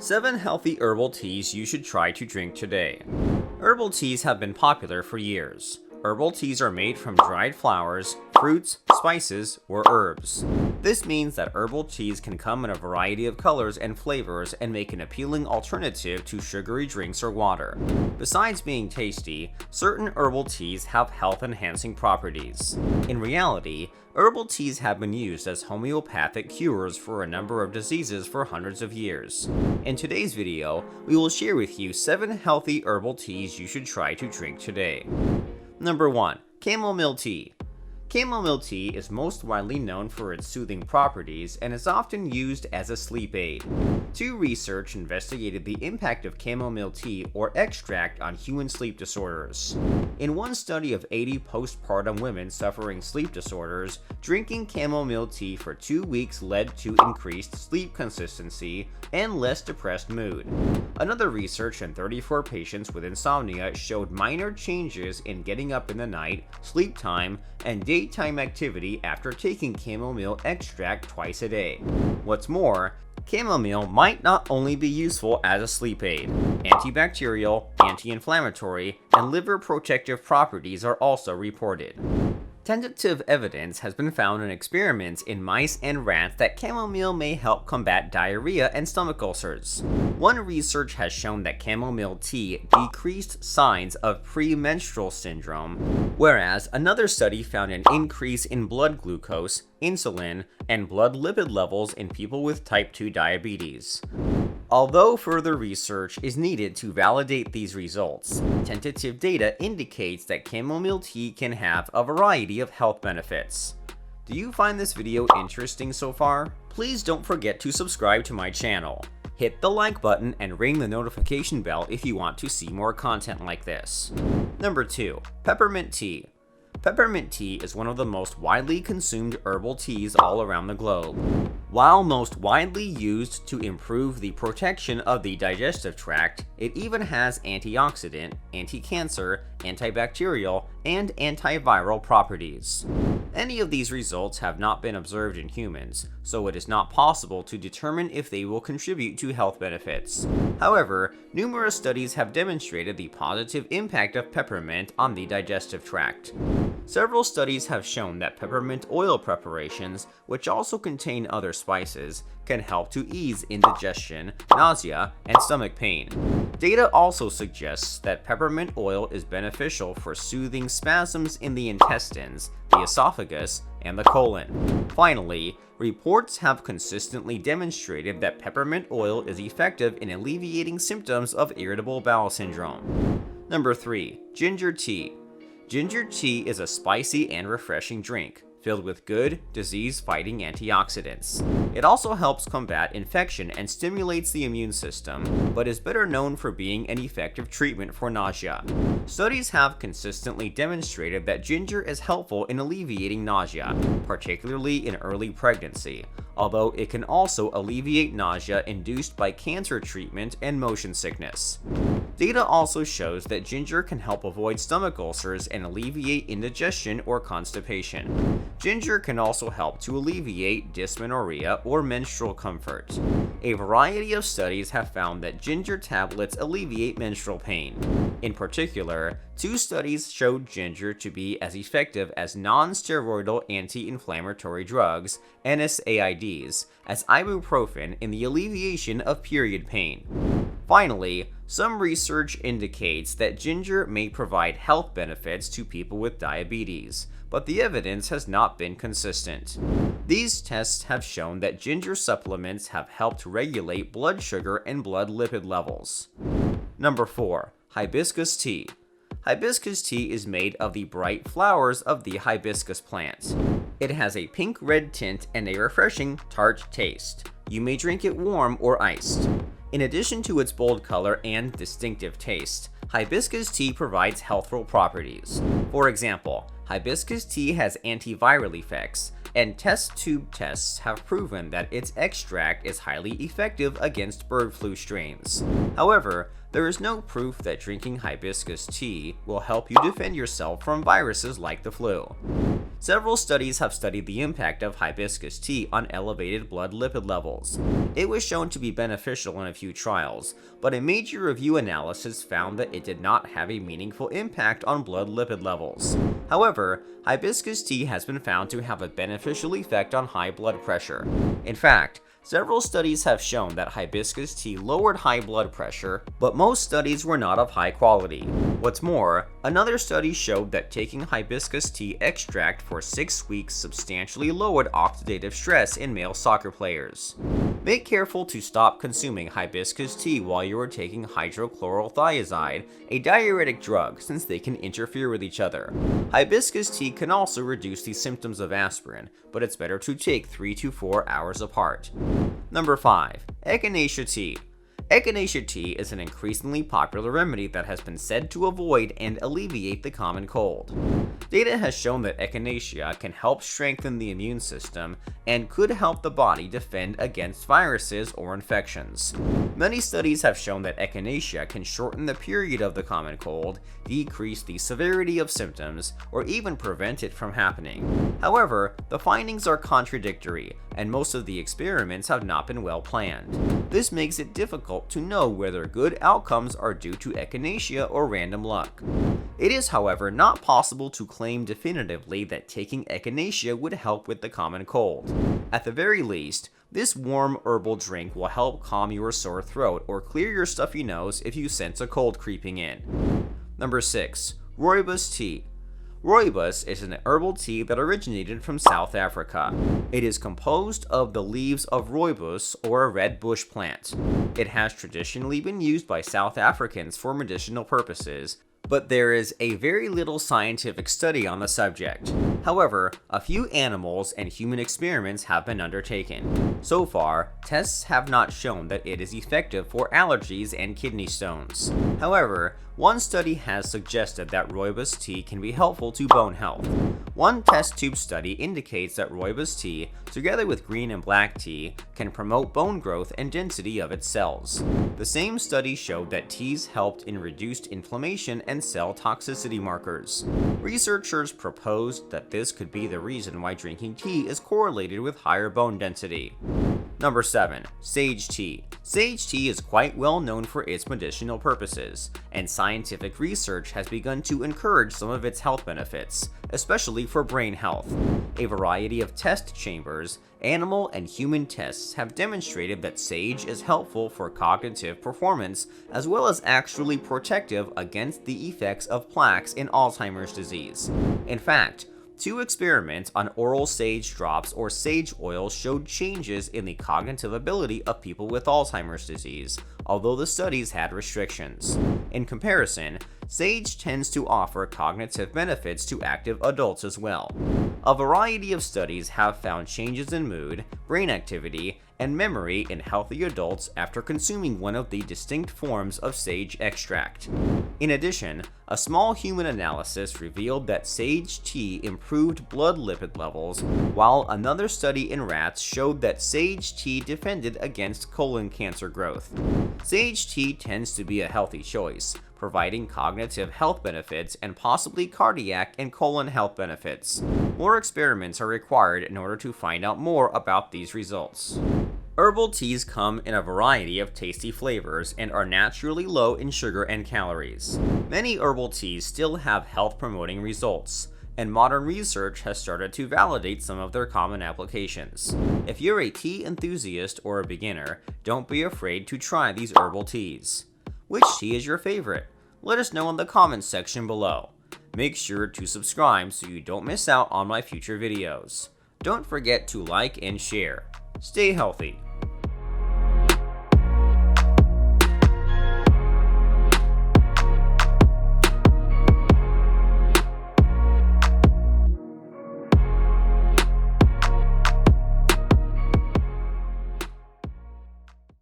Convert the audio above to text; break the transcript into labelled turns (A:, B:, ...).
A: 7 healthy herbal teas you should try to drink today. Herbal teas have been popular for years. Herbal teas are made from dried flowers, fruits, spices, or herbs. This means that herbal teas can come in a variety of colors and flavors and make an appealing alternative to sugary drinks or water. Besides being tasty, certain herbal teas have health-enhancing properties. In reality, herbal teas have been used as homeopathic cures for a number of diseases for hundreds of years. In today's video, we will share with you 7 healthy herbal teas you should try to drink today. Number 1. Chamomile tea. Chamomile tea is most widely known for its soothing properties and is often used as a sleep aid. Research investigated the impact of chamomile tea or extract on human sleep disorders. In one study of 80 postpartum women suffering sleep disorders, drinking chamomile tea for 2 weeks led to increased sleep consistency and less depressed mood. Another research in 34 patients with insomnia showed minor changes in getting up in the night, sleep time, and daytime activity after taking chamomile extract twice a day. What's more, chamomile might not only be useful as a sleep aid. Antibacterial, anti-inflammatory, and liver protective properties are also reported. Tentative evidence has been found in experiments in mice and rats that chamomile may help combat diarrhea and stomach ulcers. One research has shown that chamomile tea decreased signs of premenstrual syndrome, whereas another study found an increase in blood glucose, insulin, and blood lipid levels in people with type 2 diabetes. Although further research is needed to validate these results, tentative data indicates that chamomile tea can have a variety of health benefits. Do you find this video interesting so far? Please don't forget to subscribe to my channel. Hit the like button and ring the notification bell if you want to see more content like this. Number 2. Peppermint tea. Peppermint tea is one of the most widely consumed herbal teas all around the globe. While most widely used to improve the protection of the digestive tract, it even has antioxidant, anti-cancer, antibacterial, and antiviral properties. Any of these results have not been observed in humans, so it is not possible to determine if they will contribute to health benefits. However, numerous studies have demonstrated the positive impact of peppermint on the digestive tract. Several studies have shown that peppermint oil preparations, which also contain other spices, can help to ease indigestion, nausea, and stomach pain. Data also suggests that peppermint oil is beneficial for soothing spasms in the intestines, the esophagus, and the colon. Finally, reports have consistently demonstrated that peppermint oil is effective in alleviating symptoms of irritable bowel syndrome. Number 3. Ginger tea. Ginger tea is a spicy and refreshing drink, filled with good, disease-fighting antioxidants. It also helps combat infection and stimulates the immune system, but is better known for being an effective treatment for nausea. Studies have consistently demonstrated that ginger is helpful in alleviating nausea, particularly in early pregnancy, although it can also alleviate nausea induced by cancer treatment and motion sickness. Data also shows that ginger can help avoid stomach ulcers and alleviate indigestion or constipation. Ginger can also help to alleviate dysmenorrhea or menstrual comfort. A variety of studies have found that ginger tablets alleviate menstrual pain. In particular, 2 studies showed ginger to be as effective as non-steroidal anti-inflammatory drugs, NSAIDs, as ibuprofen in the alleviation of period pain. Finally, some research indicates that ginger may provide health benefits to people with diabetes, but the evidence has not been consistent. These tests have shown that ginger supplements have helped regulate blood sugar and blood lipid levels. Number 4. Hibiscus tea. Hibiscus tea is made of the bright flowers of the hibiscus plant. It has a pink-red tint and a refreshing, tart taste. You may drink it warm or iced. In addition to its bold color and distinctive taste, hibiscus tea provides healthful properties. For example, hibiscus tea has antiviral effects, and test tube tests have proven that its extract is highly effective against bird flu strains. However, there is no proof that drinking hibiscus tea will help you defend yourself from viruses like the flu. Several studies have studied the impact of hibiscus tea on elevated blood lipid levels. It was shown to be beneficial in a few trials, but a major review analysis found that it did not have a meaningful impact on blood lipid levels. However, hibiscus tea has been found to have a beneficial effect on high blood pressure. In fact, several studies have shown that hibiscus tea lowered high blood pressure, but most studies were not of high quality. What's more, another study showed that taking hibiscus tea extract for 6 weeks substantially lowered oxidative stress in male soccer players. Make careful to stop consuming hibiscus tea while you are taking hydrochlorothiazide, a diuretic drug, since they can interfere with each other. Hibiscus tea can also reduce the symptoms of aspirin, but it's better to take 3 to 4 hours apart. Number 5. Echinacea tea. Echinacea tea is an increasingly popular remedy that has been said to avoid and alleviate the common cold. Data has shown that echinacea can help strengthen the immune system and could help the body defend against viruses or infections. Many studies have shown that echinacea can shorten the period of the common cold, decrease the severity of symptoms, or even prevent it from happening. However, the findings are contradictory, and most of the experiments have not been well planned. This makes it difficult to know whether good outcomes are due to echinacea or random luck. It is, however, not possible to claim definitively that taking echinacea would help with the common cold. At the very least, this warm herbal drink will help calm your sore throat or clear your stuffy nose if you sense a cold creeping in. Number 6. Rooibos tea. Rooibos is an herbal tea that originated from South Africa. It is composed of the leaves of rooibos, or a red bush plant. It has traditionally been used by South Africans for medicinal purposes, but there is a very little scientific study on the subject. However, a few animals and human experiments have been undertaken. So far, tests have not shown that it is effective for allergies and kidney stones. However, one study has suggested that rooibos tea can be helpful to bone health. One test tube study indicates that rooibos tea, together with green and black tea, can promote bone growth and density of its cells. The same study showed that teas helped in reduced inflammation and cell toxicity markers. Researchers proposed that this could be the reason why drinking tea is correlated with higher bone density. Number 7. Sage tea. Sage tea is quite well known for its medicinal purposes, and scientific research has begun to encourage some of its health benefits, especially for brain health. A variety of test chambers, animal and human tests have demonstrated that sage is helpful for cognitive performance as well as actually protective against the effects of plaques in Alzheimer's disease. In fact, 2 experiments on oral sage drops or sage oil showed changes in the cognitive ability of people with Alzheimer's disease, although the studies had restrictions. In comparison, sage tends to offer cognitive benefits to active adults as well. A variety of studies have found changes in mood, brain activity, and memory in healthy adults after consuming one of the distinct forms of sage extract. In addition, a small human analysis revealed that sage tea improved blood lipid levels, while another study in rats showed that sage tea defended against colon cancer growth. Sage tea tends to be a healthy choice, providing cognitive health benefits and possibly cardiac and colon health benefits. More experiments are required in order to find out more about these results. Herbal teas come in a variety of tasty flavors and are naturally low in sugar and calories. Many herbal teas still have health-promoting results, and modern research has started to validate some of their common applications. If you're a tea enthusiast or a beginner, don't be afraid to try these herbal teas. Which tea is your favorite? Let us know in the comments section below. Make sure to subscribe so you don't miss out on my future videos. Don't forget to like and share. Stay healthy.